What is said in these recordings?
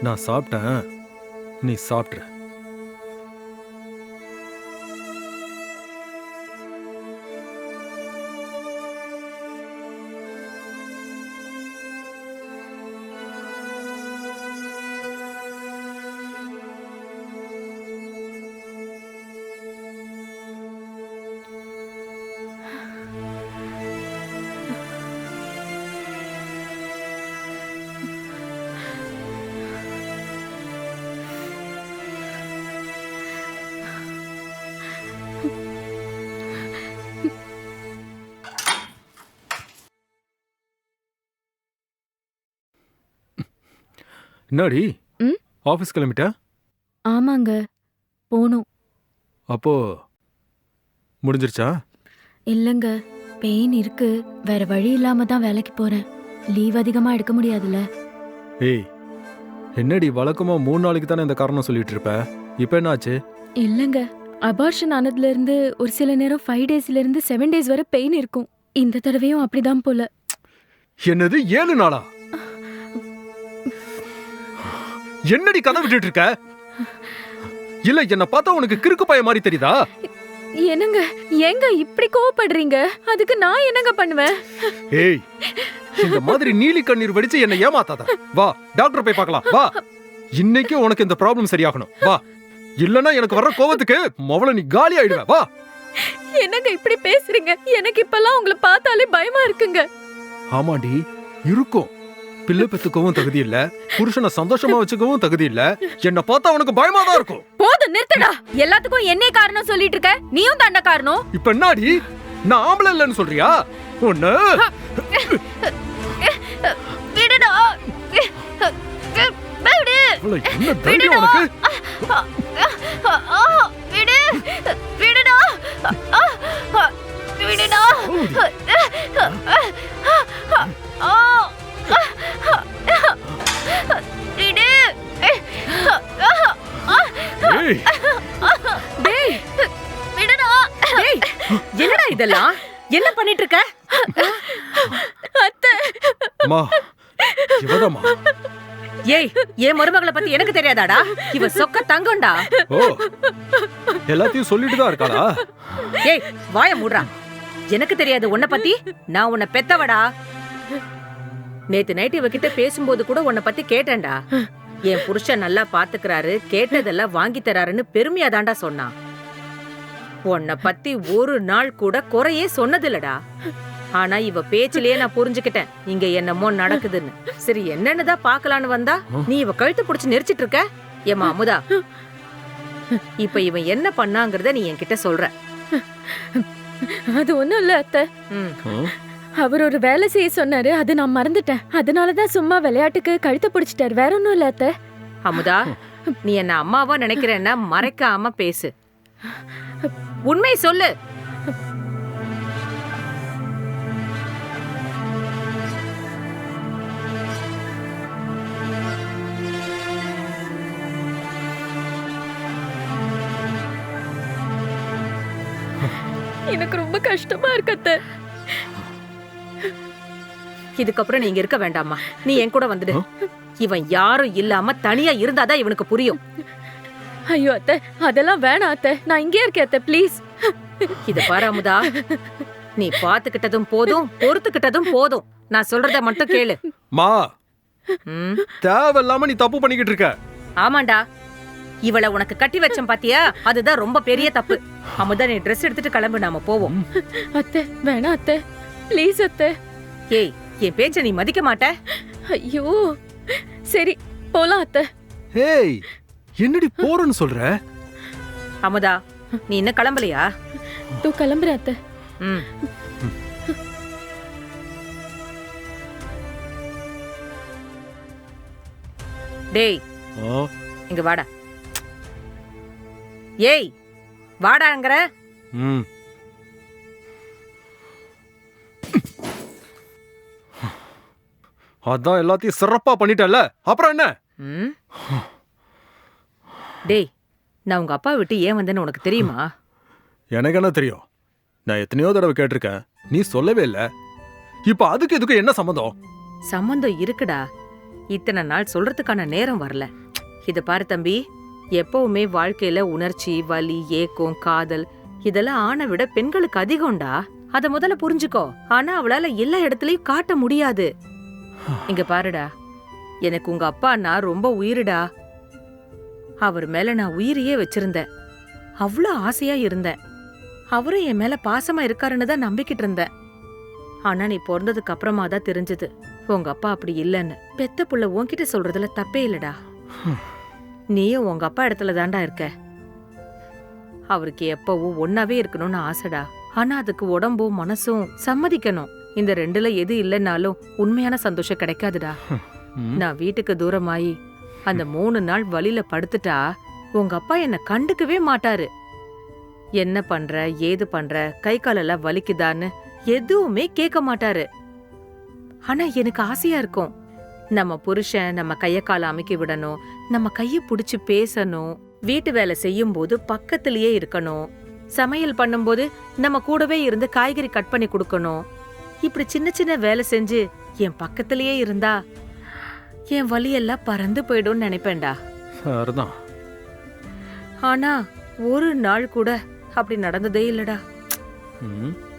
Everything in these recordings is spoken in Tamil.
நான் சாப்பிட்டேன், நீ சாப்பிட்ற. என்னடி ஆஃபீஸ் கிளம்பிட்ட? ஆமாங்க, போணும். அப்போ முடிஞ்சிருச்சா? இல்லைங்க, பெயின் இருக்கு. வேற வழி இல்லாம தான் வேலைக்கு போறேன். லீவ் அதிகமா எடுக்க முடியாதுல்ல. ஏய், என்னடி வழக்கமா 3 நாளைக்கு தானே இந்த காரணம் சொல்லிட்டு இருப்ப, இப்போ என்னாச்சு? இல்லைங்க, அபார்ஷன் ஆனதுல இருந்து ஒரு சில நேரம் 5 டேஸ்ல இருந்து 7 டேஸ் வரை பெயின் இருக்கும். இந்த தடவையும் அப்படிதான் போல. என்னது 7 நாளா? என்னடி கதை விட்டுட்டு இருக்க? இல்ல என்ன பார்த்தா உனக்கு கிறுக்கு பைய மாதிரி தெரியுதா? என்னங்க, ஏங்க இப்படி கோவப்படுறீங்க? அதுக்கு நான் என்னங்க பண்ணுவேன்? ஏய், இந்த மாதிரி நீலி கண்ணீர் வடிச்சு என்ன ஏமாத்தாத. வா டாக்டர் போய் பார்க்கலாம். வா, இன்னைக்கு உனக்கு இந்த ப்ராப்ளம் சரியாகணும். வா, இல்லனா எனக்கு வர்ற கோவத்துக்கு மொவல நீ காலி ஆயிடுவ. வா. என்னங்க இப்படி பேசுறீங்க? எனக்கு இப்பெல்லாம் உங்களை பார்த்தாலே பயமா இருக்குங்க. ஆமாடி, இருக்கும். பிள்ளை பெத்துக்கவும் தகுதி இல்ல, புருஷனை சந்தோஷமா வச்சுக்கவும் தகுதி இல்ல. என்ன பார்த்தா உனக்கு பயமா தான் இருக்கும். போதும், நிறுத்தடா. எல்லாத்துக்கும் என்னே காரணம் சொல்லிட்டு இருக்க. நீயும் தாண்ட காரணம். இப்ப என்னடி, நான் ஆம்பளை இல்லைன்னு சொல்றியா? ஒண்ணு விடுடா. விடு. என்ன தைரியம் உனக்கு? விடு. விடுடா. விடுடா. விடு. ஏய், டேய், விடுடா. டேய், என்னடா இதெல்லாம்? என்ன பண்ணிட்டு இருக்க? அத்தை. அம்மா, இவதம்மா. ஏய், என் மருமகளை பத்தி எனக்கு தெரியாதாடா? இவ சொக்க தங்கம்டா. ஓ, எல்லாத்தையும் சொல்லிட்டு தான் இருக்காளா? ஏய், வாய மூடுறா. எனக்கு தெரியாது உன்னை பத்தி? நான் உன்னை பெத்தவடா. நேத்து நைட் இவகிட்ட பேசும்போது கூட உன்னை பத்தி கேட்டேன்டா. என் புருஷன் நல்லா பாத்துக்கிறாரு, கேட்டதெல்லாம் வாங்கி தராருன்னு பெருமையா தாண்டா சொன்னான். உன்னை பத்தி ஒரு நாள் கூட குறையே சொன்னதில்லடா. ஆனா இவ பேச்சிலேயே நான் புரிஞ்சுக்கிட்டேன் இங்க என்னமோ நடக்குதுன்னு. சரி, என்னன்னு தான் பாக்கலான்னு வந்தா நீ இவ கழுத்து புடிச்சு நெரிச்சிட்டு இருக்க. ஏமா அமுதா, இப்ப இவன் என்ன பண்ணாங்கறத நீ என்கிட்ட சொல்ற. அது ஒண்ணும் இல்ல அத்தை. அவர் ஒரு வேலை செய்ய சொன்னாரு, அது நான் மறந்துட்டேன். அதனாலதான் சும்மா விளையாட்டுக்கு கழுத்தை பிடிச்சிட்டாரு. வேற ஒண்ணும் இல்ல அத்தை. அமுதா, நீ என்ன அம்மாவா நினைக்கிறேன்னா மறைக்காம பேசு. உண்மை சொல்லு. எனக்கு ரொம்ப கஷ்டமா இருக்கு அத்தை. இதுக்கப்புறம் நீ இங்க இருக்க வேண்டாமா. நீ என் கூட வந்துடு. இவன் யாரும் இல்லாம தனியா இருந்தாதான் இவனுக்கு புரியும். ஐயோ அத்தை, அதெல்லாம் வேணாம் அத்தை. நான் இங்கே இருக்கேன் அத்தை, ப்ளீஸ். இத பாரு அமுதா, நீ பாத்துக்கிட்டதும் போதும், பொறுத்துக்கிட்டதும் போதும். நான் சொல்றத மட்டும் கேளு. மா, தேவையில்லாம நீ தப்பு பண்ணிக்கிட்டு இருக்க. ஆமாண்டா, இவளை உனக்கு கட்டி வச்சம் பாத்தியா? அதுதான் ரொம்ப பெரிய தப்பு. அமுதா, நீ ட்ரெஸ் எடுத்துட்டு கிளம்பு, நாம போவோம். அத்தை வேணாம் அத்தை, ப்ளீஸ் அத்தை. ஏய், என் பேச்ச நீ மதிக்க மாட்ட? ஐயோ, சரி போலாம் அத்தை. ஏய், என்னடி போறன்னு சொல்ற? அமுதா, நீ இன்னும் கிளம்பலையா? தூ கிளம்புறேன் அத்தை. டேய், இங்க வாடா. ஏய், வாடாங்கற. அதான் எல்லாத்தையும் சிறப்பா பண்ணிட்டல, அப்புறம் என்ன? டேய், நான் உங்க அப்பா விட்டு ஏன் வந்தேன்னு உனக்கு தெரியுமா? எனக்கு என்ன தெரியும்? நான் எத்தனையோ தடவை கேட்டிருக்கேன், நீ சொல்லவே இல்ல. இப்ப அதுக்கு இதுக்கு என்ன சம்பந்தம்? சம்பந்தம் இருக்குடா. இத்தனை நாள் சொல்றதுக்கான நேரம் வரல. இத பாரு தம்பி, எப்பவுமே வாழ்க்கையில உணர்ச்சி, வலி, ஏக்கம், காதல் இதெல்லாம் ஆணை விட பெண்களுக்கு அதிகம்டா. அத முதல்ல புரிஞ்சுக்கோ. ஆனா அவளால எல்லா இடத்துலயும் காட்ட முடியாது. இங்க பாருடா, எனக்கு உங்க அப்பான்னா ரொம்ப உயிருடா. அவர் மேல நான் உயிரையே வச்சிருந்தேன். அவ்வளோ ஆசையா இருந்தேன். அவரும் என் மேல பாசமா இருக்காருன்னு தான் நம்பிக்கிட்டு இருந்தேன். ஆனா நீ பிறந்ததுக்கு அப்புறமா தான் தெரிஞ்சது உங்க அப்பா அப்படி இல்லைன்னு. பெத்த புள்ள உன்கிட்ட சொல்றதுல தப்பே இல்லடா. நீயும் உங்க அப்பா இடத்துல தாண்டா இருக்க. அவருக்கு எப்பவும் ஒன்னாவே இருக்கணும்னு ஆசைடா. ஆனா அதுக்கு உடம்பும் மனசும் சம்மதிக்கணும். இந்த ரெண்டுல எது இல்லைன்னாலும் உண்மையான சந்தோஷம் கிடைக்காதுடா. நான் வீட்டுக்கு தூரமாயி அந்த 3 நாள் வலியில படுத்துட்டா உங்க அப்பா என்ன கண்டுக்கவே மாட்டாரு. என்ன பண்ற, ஏது பண்ற, கை காலெல்லாம் வலிக்குதான்னு எதுவுமே கேட்க மாட்டாரு. ஆனா எனக்கு ஆசையா இருக்கும். நம்ம புருஷன் நம்ம கைய கால அமைக்கி விடணும், நம்ம கைய புடிச்சு பேசணும், வீட்டு வேலை செய்யும் போது பக்கத்திலேயே இருக்கணும், சமையல் பண்ணும்போது நம்ம கூடவே இருந்து காய்கறி கட் பண்ணி கொடுக்கணும். இப்படி சின்ன சின்ன வேலை செஞ்சு என் பக்கத்திலேயே இருந்தா என் வலியெல்லாம் பறந்து போயிடும்னு நினைப்பேன்டா. சரிதான். ஆனா ஒரு நாள் கூட அப்படி நடந்ததே இல்லடா.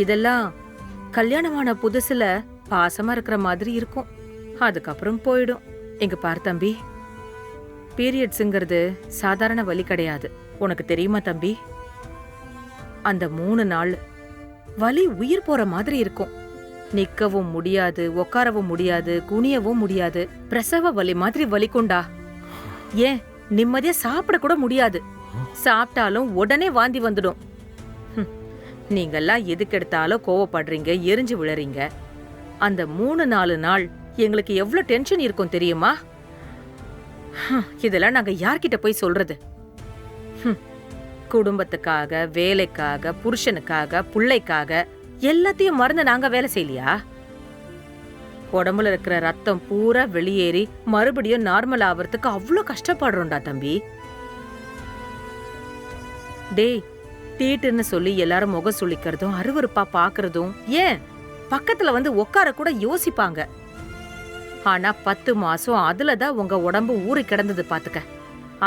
இதெல்லாம் கல்யாணமான புதுசுல பாசமா இருக்கிற மாதிரி இருக்கும். அதுக்கப்புறம் போயிடும். எங்க பார் தம்பி, பீரியட்ஸுங்கிறது சாதாரண வலி கிடையாது. உனக்கு தெரியுமா தம்பி? அந்த 3 நாள் வலி உயிர் போற மாதிரி இருக்கும். நிக்கவும் முடியாது, உட்காரவும் முடியாது, குனியவும் முடியாது. பிரசவ வலி மாதிரி வலிக்குண்டா. ஏன் நிம்மதியா சாப்பிட கூட முடியாது. சாப்பிட்டாலும் உடனே வாந்தி வந்துடும். நீங்கெல்லாம் எதுக்கு எடுத்தாலும் கோவப்படுறீங்க, எரிஞ்சு விழறீங்க. அந்த 3-4 நாள் எங்களுக்கு எவ்வளவு டென்ஷன் இருக்கும் தெரியுமா? இதெல்லாம் நாங்க யார்கிட்ட போய் சொல்றது? குடும்பத்துக்காக, வேலைக்காக, புருஷனுக்காக, புள்ளைக்காக எல்லாத்தையும் மறந்து நாங்க வேலை செய்யலையா? உடம்புல இருக்கிற ரத்தம் பூரா வெளியேறி மறுபடியும் நார்மல் ஆவறதுக்கு அவ்வளோ கஷ்டப்படுறோம்டா தம்பி. டேய், தீட்டுன்னு சொல்லி எல்லாரும் முகம் சுளிக்கிறதும் அருவருப்பா பாக்குறதும், ஏன் பக்கத்துல வந்து உட்கார கூட யோசிப்பாங்க. ஆனா 10 மாசம் அதுலதான் உங்க உடம்பு ஊறி கிடந்தது பாத்துக்க.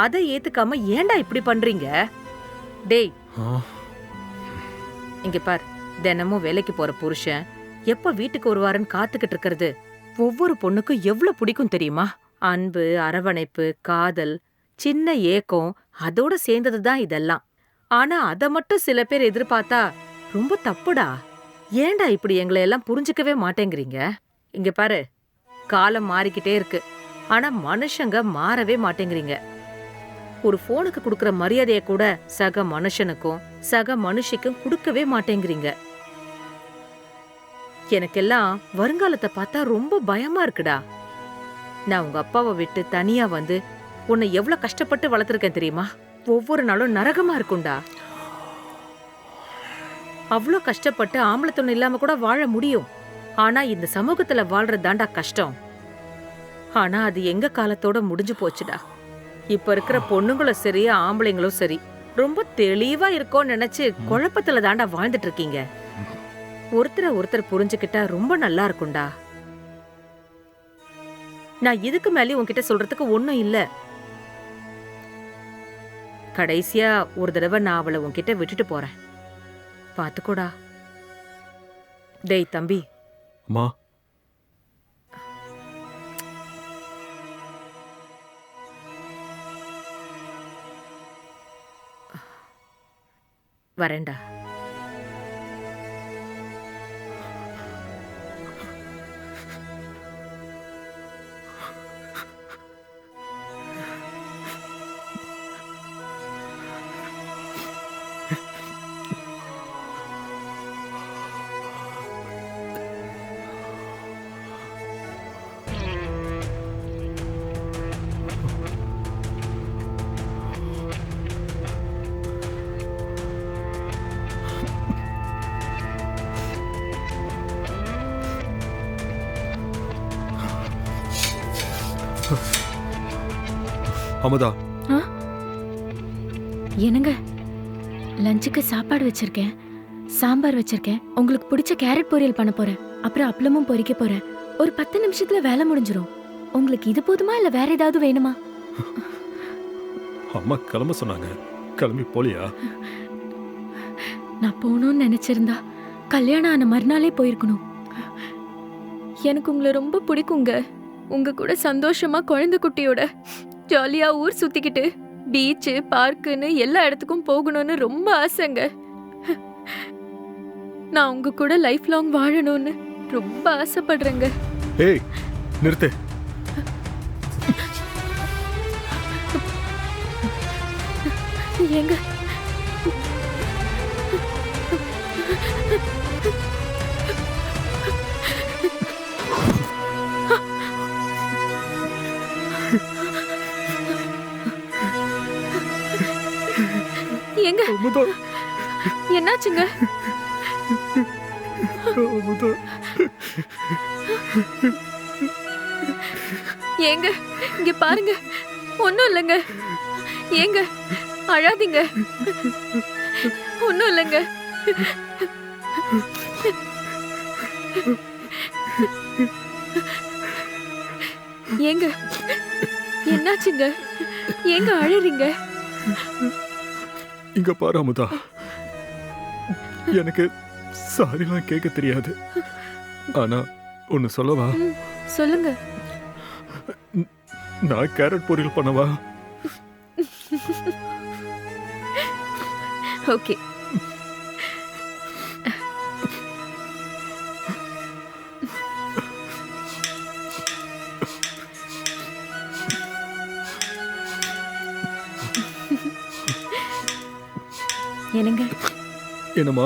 அதை ஏத்துக்காம ஏன்டா இப்படி பண்றீங்க? டேய், இங்க பார், தினமும் வேலைக்கு போற புருஷன் எப்ப வீட்டுக்கு வருவாருன்னு காத்துக்கிட்டு இருக்கிறது ஒவ்வொரு பொண்ணுக்கும் எவ்வளவு பிடிக்கும் தெரியுமா? அன்பு, அரவணைப்பு, காதல், சின்ன ஏக்கம் அதோட சேர்ந்ததுதான் இதெல்லாம். ஆனா அத மட்டும் சில பேர் எதிர்பார்த்தா ரொம்ப தப்புடா. ஏன்டா இப்படி எங்களை எல்லாம் புரிஞ்சுக்கவே மாட்டேங்கிறீங்க? இங்க பாரு, காலம் மாறிக்கிட்டே இருக்கு. ஆனா மனுஷங்க மாறவே மாட்டேங்கிறீங்க. ஒரு போனுக்கு கொடுக்கற மரியாதைய கூட சக மனுஷனுக்கும் சக மனுஷிக்கும் கொடுக்கவே மாட்டேங்கிறீங்க. எனக்கெல்லாம் வருங்காலத்தை பார்த்தா ரொம்ப பயமா இருக்குடா. நான் உங்க அப்பாவை விட்டு தனியா வந்து உன்னை எவ்வளவு கஷ்டப்பட்டு வளர்த்திருக்கேன் தெரியுமா? ஒவ்வொரு நாளும் நரகமா இருக்கும்டா. அவ்வளோ கஷ்டப்பட்டு ஆம்பளை துணை இல்லாம கூட வாழ முடியும். ஆனா இந்த சமூகத்துல வாழ்றதாண்டா கஷ்டம். ஆனா அது எங்க காலத்தோட முடிஞ்சு போச்சுடா. இப்ப இருக்கிற பொண்ணுங்களும் சரி, ஆம்பளைங்களும் சரி, ரொம்ப தெளிவா இருக்கோன்னு நினைச்சு குழப்பத்துல தாண்டா வாழ்ந்துட்டு இருக்கீங்க. ஒருத்தரை புரிஞ்சுக்கிட்டா ரொம்ப நல்லா இருக்கும்டா. நான் இதுக்கு மேலே உன்கிட்ட சொல்றதுக்கு ஒண்ணும் இல்ல. கடைசியா ஒரு தடவை நான் அவளை உன்கிட்ட விட்டுட்டு போறேன், பாத்துக்கோடா. டேய் தம்பி. அம்மா, வரேன்டா. அமுதா, என்னங்க, லஞ்சுக்கு சாப்பாடு வச்சிருக்கேன், சாம்பார் வச்சிருக்கேன், உங்களுக்கு பிடிச்ச கேரட் பொரியல் பண்ண போறேன், அப்புறம் அப்பளமும் பொரிக்க போறேன். ஒரு 10 நிமிஷத்துல வேலை முடிஞ்சிரும். உங்களுக்கு இது போதுமா இல்ல வேற ஏதாவது வேணுமா? அம்மா கிளம்ப சொன்னாங்க, கிளம்பி போலியா? நான் போகணும்னு நினைச்சிருந்தா கல்யாணம் ஆன மறுநாளே போயிருக்கணும். எனக்கு உங்களை ரொம்ப பிடிக்குங்க. உங்க கூட சந்தோஷமா குழந்தை குட்டியோட ஜாலியா ஊர் சுத்திக்கிட்டு பீச்சு பார்க்குன்னு எல்லா இடத்துக்கும் போகணும்னு ரொம்ப ஆசைங்க. நான் உங்க கூட லைஃப் லாங் வாழணும்னு ரொம்ப ஆசைப்படுறேங்க. ஏய் நிறுத்து. ஏங்க ஏங்க அமுதா, என்னாச்சுங்க? அமுதா. ஏங்க இங்க பாருங்க, ஒண்ணும் இல்லைங்க. ஏங்க அழாதீங்க, ஒண்ணும் இல்லைங்க. ஏங்க என்னாச்சுங்க? ஏங்க அழறீங்க? இங்க பாரு அமுதா, எனக்கு சாரிலாம் கேட்க தெரியாது. ஆனா ஒன்னு சொல்லவா? சொல்லுங்க. நான் கேரட் பொரியல் பண்ணவா? ஓகே. என்னங்க? என்னம்மா?